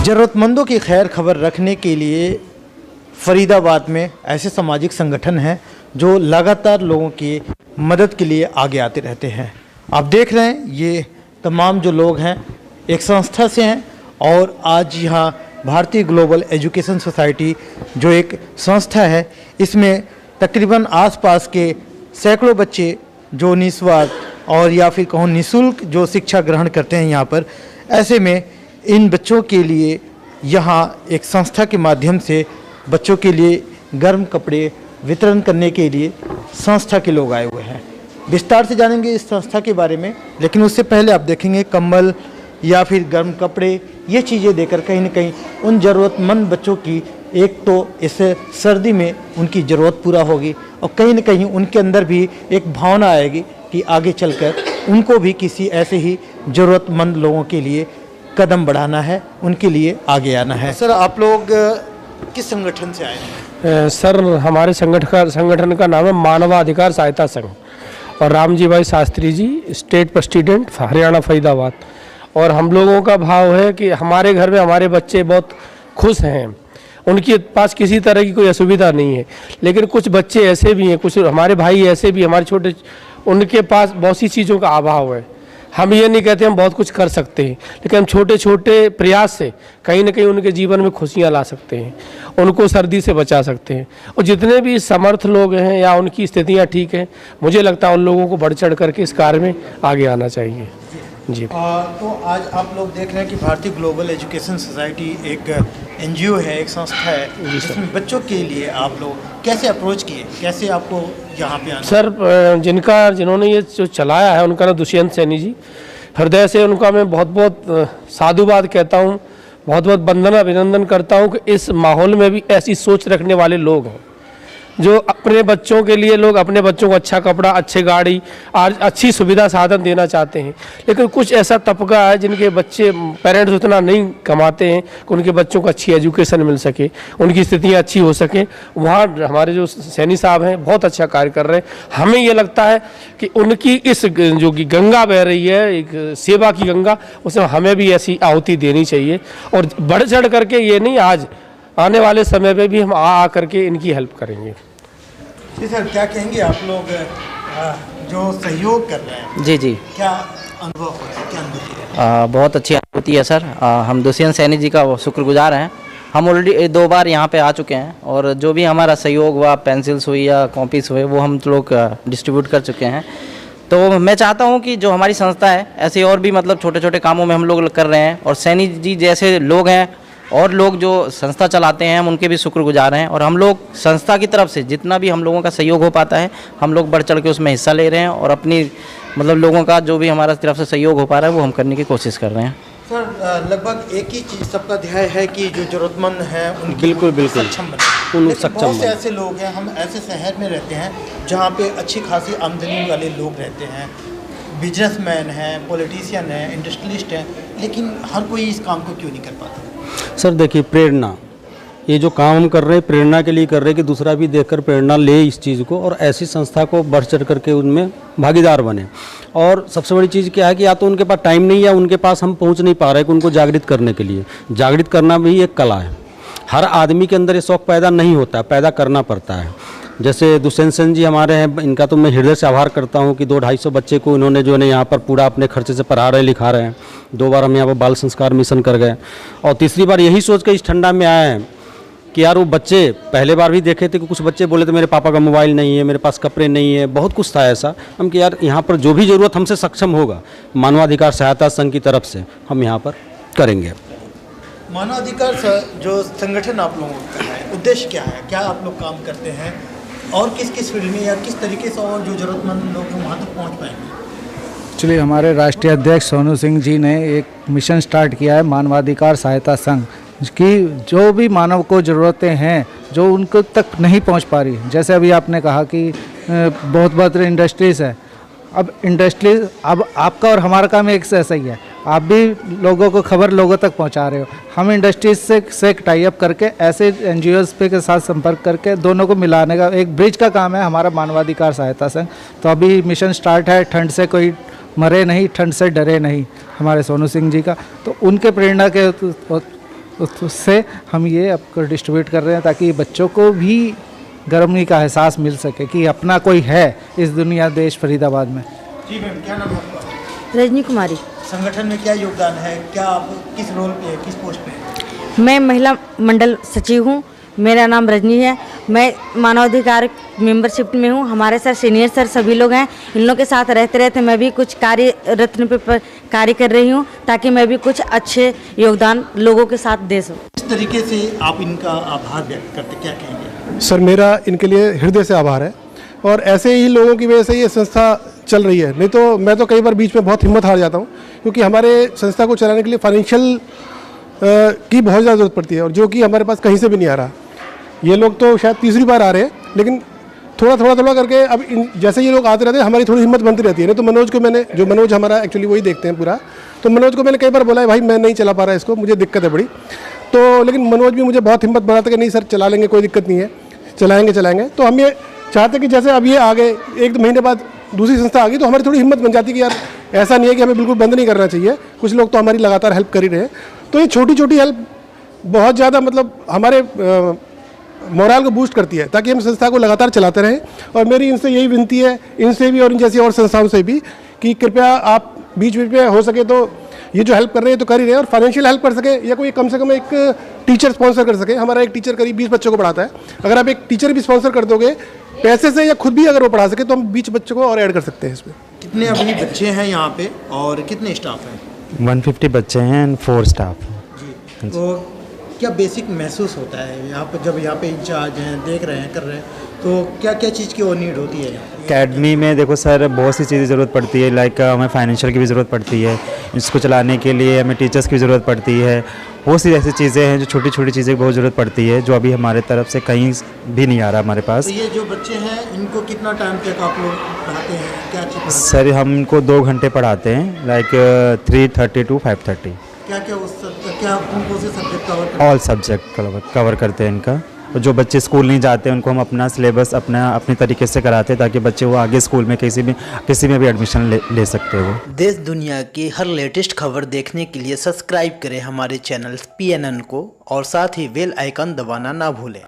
ज़रूरतमंदों की खैर खबर रखने के लिए फरीदाबाद में ऐसे सामाजिक संगठन हैं जो लगातार लोगों की मदद के लिए आगे आते रहते हैं। आप देख रहे हैं ये तमाम जो लोग हैं एक संस्था से हैं और आज यहाँ भारतीय ग्लोबल एजुकेशन सोसाइटी जो एक संस्था है, इसमें तकरीबन आसपास के सैकड़ों बच्चे जो निस्वार्थ और या फिर कहूँ निःशुल्क जो शिक्षा ग्रहण करते हैं यहाँ पर। ऐसे में इन बच्चों के लिए यहाँ एक संस्था के माध्यम से बच्चों के लिए गर्म कपड़े वितरण करने के लिए संस्था के लोग आए हुए हैं। विस्तार से जानेंगे इस संस्था के बारे में, लेकिन उससे पहले आप देखेंगे कंबल या फिर गर्म कपड़े ये चीज़ें देकर कहीं न कहीं उन ज़रूरतमंद बच्चों की एक तो इस सर्दी में उनकी ज़रूरत पूरा होगी और कहीं न कहीं उनके अंदर भी एक भावना आएगी कि आगे चलकर उनको भी किसी ऐसे ही ज़रूरतमंद लोगों के लिए कदम बढ़ाना है, उनके लिए आगे आना है। सर, आप लोग किस संगठन से आए हैं? सर, हमारे संगठन का नाम है मानवाधिकार सहायता संघ और रामजी भाई शास्त्री जी, स्टेट प्रेसिडेंट हरियाणा फरीदाबाद। और हम लोगों का भाव है कि हमारे घर में हमारे बच्चे बहुत खुश हैं, उनके पास किसी तरह की कोई असुविधा नहीं है। लेकिन कुछ बच्चे ऐसे भी हैं, कुछ हमारे भाई ऐसे भी हमारे छोटे, उनके पास बहुत सी चीज़ों का अभाव है। हम ये नहीं कहते हम बहुत कुछ कर सकते हैं, लेकिन हम छोटे छोटे प्रयास से कहीं ना कहीं उनके जीवन में खुशियाँ ला सकते हैं, उनको सर्दी से बचा सकते हैं। और जितने भी समर्थ लोग हैं या उनकी स्थितियाँ ठीक हैं, मुझे लगता है उन लोगों को बढ़ चढ़ करके इस कार्य में आगे आना चाहिए जी। तो आज आप लोग देख रहे हैं कि भारतीय ग्लोबल एजुकेशन सोसाइटी एक एनजीओ है, एक संस्था है जिसमें बच्चों के लिए आप लोग कैसे अप्रोच किए, कैसे आपको यहाँ पे आना? सर, जिन्होंने ये जो चलाया है उनका नाम दुष्यंत सैनी जी, हृदय से उनका मैं बहुत बहुत साधुवाद कहता हूँ, बहुत बहुत वंदना अभिनंदन करता हूँ कि इस माहौल में भी ऐसी सोच रखने वाले लोग हैं जो अपने बच्चों के लिए लोग अपने बच्चों को अच्छा कपड़ा, अच्छी गाड़ी और अच्छी सुविधा साधन देना चाहते हैं। लेकिन कुछ ऐसा तबका है जिनके बच्चे पेरेंट्स उतना नहीं कमाते हैं कि उनके बच्चों को अच्छी एजुकेशन मिल सके, उनकी स्थितियाँ अच्छी हो सकें। वहाँ हमारे जो सैनी साहब हैं बहुत अच्छा कार्य कर रहे हैं। हमें ये लगता है कि उनकी इस जो कि गंगा बह रही है, एक सेवा की गंगा, उसमें हमें भी ऐसी आहुति देनी चाहिए और बढ़ चढ़ करके ये नहीं, आज आने वाले समय में भी हम आ करके इनकी हेल्प करेंगे। जी सर, क्या कहेंगे आप लोग जो सहयोग कर रहे हैं? जी जी, क्या अनुभव होता है, क्या अनुभूति है? बहुत अच्छी अनुभूति है सर। हम दुष्यंत सैनी जी का शुक्रगुजार हैं। हम ऑलरेडी 2 बार यहाँ पे आ चुके हैं और जो भी हमारा सहयोग हुआ, पेंसिल्स हुई या कॉपीज़ हुए, वो हम लोग डिस्ट्रीब्यूट कर चुके हैं। तो मैं चाहता हूँ कि जो हमारी संस्था है ऐसे और भी मतलब छोटे छोटे कामों में हम लोग कर रहे हैं और सैनी जी जैसे लोग हैं और लोग जो संस्था चलाते हैं हम उनके भी शुक्रगुजार हैं। और हम लोग संस्था की तरफ से जितना भी हम लोगों का सहयोग हो पाता है हम लोग बढ़ चढ़ के उसमें हिस्सा ले रहे हैं और अपनी मतलब लोगों का जो भी हमारा तरफ से सहयोग हो पा रहा है वो हम करने की कोशिश कर रहे हैं। सर, लगभग एक ही चीज़ सबका ध्यान है कि जो ज़रूरतमंद है उनकी बिल्कुल बिल्कुल सक्षम बने। बहुत से ऐसे लोग हैं, हम ऐसे शहर में रहते हैं जहाँ पे अच्छी खासी आमदनी वाले लोग रहते हैं, बिजनेसमैन हैं, पॉलिटिशियन हैं, इंडस्ट्रियलिस्ट हैं, लेकिन हर कोई इस काम को क्यों नहीं कर पाता? सर देखिए, प्रेरणा, ये जो काम हम कर रहे हैं प्रेरणा के लिए कर रहे हैं कि दूसरा भी देखकर प्रेरणा ले इस चीज़ को और ऐसी संस्था को बढ़ चढ़ करके उनमें भागीदार बने। और सबसे बड़ी चीज़ क्या है कि या तो उनके पास टाइम नहीं या उनके पास हम पहुंच नहीं पा रहे कि उनको जागृत करने के लिए। जागृत करना भी एक कला है, हर आदमी के अंदर ये शौक़ पैदा नहीं होता, पैदा करना पड़ता है। जैसे दुष्यंत सेन जी हमारे हैं, इनका तो मैं हृदय से आभार करता हूँ कि 200-250 बच्चे को इन्होंने जो है यहाँ पर पूरा अपने खर्चे से पढ़ा रहे लिखा रहे हैं। 2 बार हम यहाँ पर बाल संस्कार मिशन कर गए और तीसरी बार यही सोच के इस ठंडा में आए हैं कि यार वो बच्चे पहले बार भी देखे थे कि कुछ बच्चे बोले थे मेरे पापा का मोबाइल नहीं है, मेरे पास कपड़े नहीं है, बहुत कुछ था ऐसा। हम कि यार यहाँ पर जो भी ज़रूरत हमसे सक्षम होगा मानवाधिकार सहायता संघ की तरफ से हम यहाँ पर करेंगे। मानवाधिकार जो संगठन आप लोगों का है, उद्देश्य क्या है, क्या आप लोग काम करते हैं और किस किस फील्ड में या किस तरीके से और जो ज़रूरतमंद लोग हैं वहाँ तक पहुँच पाएंगे? एक्चुअली हमारे राष्ट्रीय अध्यक्ष सोनू सिंह जी ने एक मिशन स्टार्ट किया है मानवाधिकार सहायता संघ कि जो भी मानव को ज़रूरतें हैं जो उनको तक नहीं पहुंच पा रही, जैसे अभी आपने कहा कि बहुत इंडस्ट्रीज़ है, अब इंडस्ट्रीज, अब आपका और हमारा काम एक ऐसा ही है, आप भी लोगों को खबर लोगों तक पहुंचा रहे हो। हम इंडस्ट्रीज से टाई अप करके ऐसे एनजीओज़ पे के साथ संपर्क करके दोनों को मिलाने का एक ब्रिज का काम है हमारा मानवाधिकार सहायता संघ। तो अभी मिशन स्टार्ट है, ठंड से कोई मरे नहीं, ठंड से डरे नहीं, हमारे सोनू सिंह जी का। तो उनके प्रेरणा के उससे हम ये आपको डिस्ट्रीब्यूट कर रहे हैं ताकि बच्चों को भी गर्मी का एहसास मिल सके कि अपना कोई है इस दुनिया देश फरीदाबाद में। जी मैम, क्या नाम है आपका? रजनी कुमारी। संगठन में क्या योगदान है, क्या आप किस रोल पे है, किस पोस्ट पे है? मैं महिला मंडल सचिव हूँ। मेरा नाम रजनी है। मैं मानवाधिकार मेंबरशिप में हूँ। हमारे सर सीनियर सर सभी लोग हैं। इन लोगों के साथ रहते रहते मैं भी कुछ कार्य रत्न पे कार्य कर रही हूँ ताकि मैं भी कुछ अच्छे योगदान लोगों के साथ दे सकूँ। इस तरीके से आप इनका आभार व्यक्त करते क्या कहेंगे? सर, मेरा इनके लिए हृदय से आभार है और ऐसे ही लोगों की वजह से ये संस्था चल रही है। नहीं तो मैं तो कई बार बीच में बहुत हिम्मत हार जाता हूँ, क्योंकि हमारे संस्था को चलाने के लिए फाइनेंशियल की बहुत ज़्यादा ज़रूरत पड़ती है और जो कि हमारे पास कहीं से भी नहीं आ रहा। ये लोग तो शायद तीसरी बार आ रहे हैं, लेकिन थोड़ा करके अब जैसे ये लोग आते रहते हैं हमारी थोड़ी हिम्मत बनती रहती है। नहीं तो मनोज को मैंने, जो मनोज हमारा एक्चुअली वही देखते हैं पूरा, तो मनोज को मैंने कई बार बोला है भाई मैं नहीं चला पा रहा इसको, मुझे दिक्कत है बड़ी। तो लेकिन मनोज भी मुझे बहुत हिम्मत बनाता कि नहीं सर चला लेंगे, कोई दिक्कत नहीं है, चलाएंगे। तो हम ये चाहते हैं कि जैसे अब ये आ गए, 1-2 महीने बाद दूसरी संस्था आ गई तो हमारी थोड़ी हिम्मत बन जाती है कि यार ऐसा नहीं है कि हमें बिल्कुल बंद नहीं करना चाहिए। कुछ लोग तो हमारी लगातार हेल्प कर ही रहे हैं। तो ये छोटी हेल्प बहुत ज़्यादा मतलब हमारे मोरल को बूस्ट करती है ताकि हम संस्था को लगातार चलाते रहें। और मेरी इनसे यही विनती है, इनसे भी और इन जैसी और संस्थाओं से भी, कि कृपया आप बीच में हो सके तो ये जो हेल्प कर रहे हैं तो कर ही रहे हैं, और फाइनेंशियल हेल्प कर सके या कोई कम से कम एक टीचर स्पॉन्सर कर सके। हमारा एक टीचर करीब 20 बच्चों को पढ़ाता है। अगर आप एक टीचर भी स्पॉन्सर कर दोगे पैसे से या खुद भी अगर वो पढ़ा सके तो हम 20 बच्चों को और ऐड कर सकते हैं इसमें। कितने अभी बच्चे हैं यहाँ पे और कितने स्टाफ हैं? 150 बच्चे हैं एंड 4 स्टाफ हैं। जी, तो क्या बेसिक महसूस होता है यहाँ पर जब यहाँ पे इंचार्ज हैं, देख रहे हैं, कर रहे हैं, तो क्या क्या चीज़ की और नीड होती है? अकेडमी में देखो सर बहुत सी चीज़ें ज़रूरत पड़ती है, लाइक हमें फाइनेंशियल की भी ज़रूरत पड़ती है, इसको चलाने के लिए हमें टीचर्स की ज़रूरत पड़ती है। बहुत सी ऐसी चीज़ें हैं जो छोटी चीज़ें की बहुत ज़रूरत पड़ती है, जो अभी हमारे तरफ से कहीं भी नहीं आ रहा हमारे पास। तो ये जो बच्चे हैं इनको कितना टाइम तक आप लोग पढ़ाते हैं, क्या चीज़ पढ़ाते हैं? सर हम इनको 2 घंटे पढ़ाते हैं, लाइक 3:30 to 5:30। क्या कौन कौन से सब्जेक्ट कवर करते ऑल सब्जेक्ट कवर करते हैं इनका। और जो बच्चे स्कूल नहीं जाते उनको हम अपना सिलेबस अपने तरीके से कराते हैं ताकि बच्चे वो आगे स्कूल में किसी में भी एडमिशन ले सकते हो। देश दुनिया की हर लेटेस्ट खबर देखने के लिए सब्सक्राइब करें हमारे चैनल PNN को और साथ ही बेल आइकन दबाना ना भूलें।